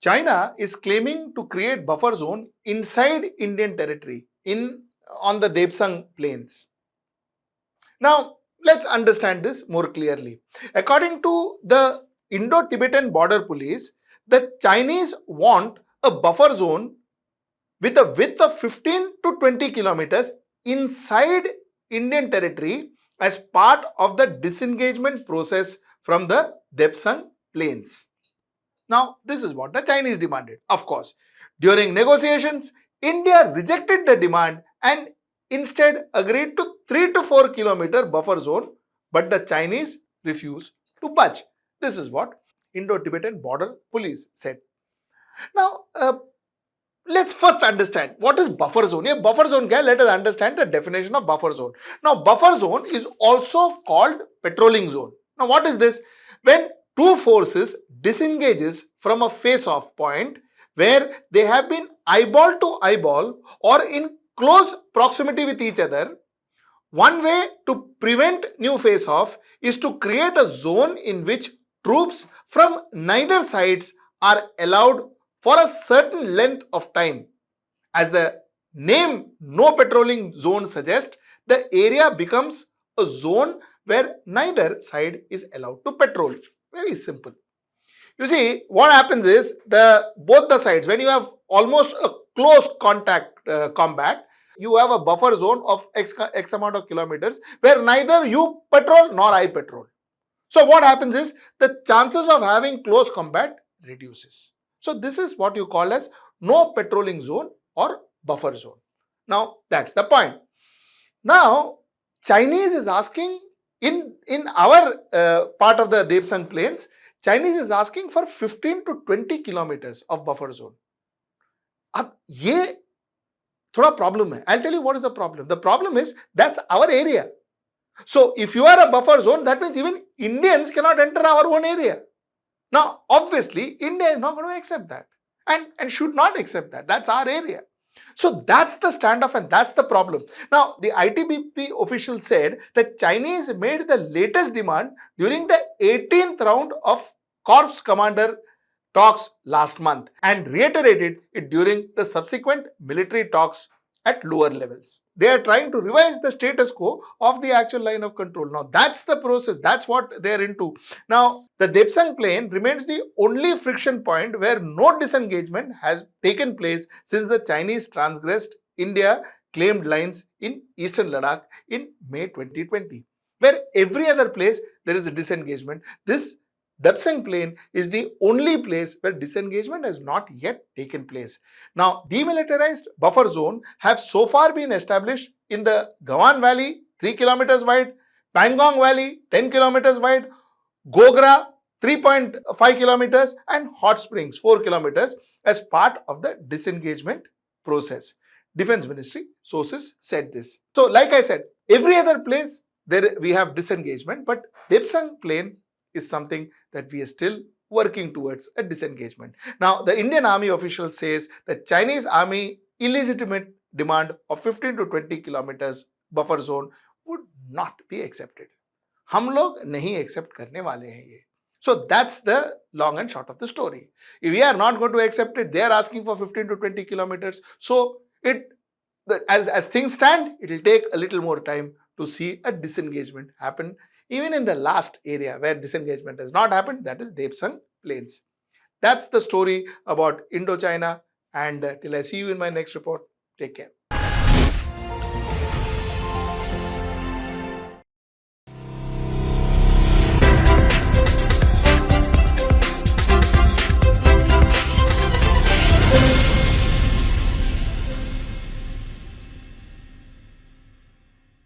China is claiming to create buffer zone inside Indian territory on the Depsang Plains. Now, let's understand this more clearly. According to the Indo-Tibetan Border Police, the Chinese want a buffer zone with a width of 15 to 20 kilometers inside Indian territory as part of the disengagement process from the Depsang Plains. Now, this is what the Chinese demanded. Of course, during negotiations, India rejected the demand and instead agreed to 3 to 4 kilometer buffer zone, but the Chinese refused to budge. This is what Indo-Tibetan Border Police said. Now, let's first understand what is buffer zone. Yeah, buffer zone, let us understand the definition of buffer zone. Now, buffer zone is also called patrolling zone. Now, what is this? When two forces disengages from a face-off point where they have been eyeball to eyeball or in close proximity with each other, one way to prevent new face-off is to create a zone in which troops from neither sides are allowed for a certain length of time. As the name no patrolling zone suggests, the area becomes a zone where neither side is allowed to patrol. Very simple. You see, what happens is both the sides, when you have almost a close contact combat, you have a buffer zone of X amount of kilometers where neither you patrol nor I patrol. So what happens is the chances of having close combat reduces. So this is what you call as no patrolling zone or buffer zone. Now that's the point. Now Chinese is asking in our part of the Depsang Plains, Chinese is asking for 15 to 20 kilometers of buffer zone. अब ये थोड़ा problem है. I'll tell you what is the problem. The problem is that's our area. So if you are a buffer zone, that means even Indians cannot enter our own area. Now, obviously, India is not going to accept that and should not accept that. That's our area. So that's the standoff and that's the problem. Now, the ITBP official said that Chinese made the latest demand during the 18th round of Corps Commander talks last month and reiterated it during the subsequent military talks at lower levels. They are trying to revise the status quo of the actual line of control. Now, that's the process. That's what they are into. Now, the Depsang Plain remains the only friction point where no disengagement has taken place since the Chinese transgressed India claimed lines in eastern Ladakh in May 2020. Where every other place there is a disengagement. This Depsang Plain is the only place where disengagement has not yet taken place. Now, demilitarized buffer zone have so far been established in the Gawan Valley, 3 kilometers wide, Pangong Valley, 10 kilometers wide, Gogra, 3.5 kilometers, and Hot Springs, 4 kilometers as part of the disengagement process. Defense Ministry sources said this. So, like I said, every other place there we have disengagement, but Depsang Plain is something that we are still working towards a disengagement. Now, the Indian Army official says the Chinese Army illegitimate demand of 15 to 20 kilometers buffer zone would not be accepted. हम लोग नहीं accept करने वाले हैं ये. So that's the long and short of the story. If we are not going to accept it, they are asking for 15 to 20 kilometers. So as things stand, it will take a little more time to see a disengagement happen. Even in the last area where disengagement has not happened, that is Depsang Plains. That's the story about Indochina, and till I see you in my next report, take care.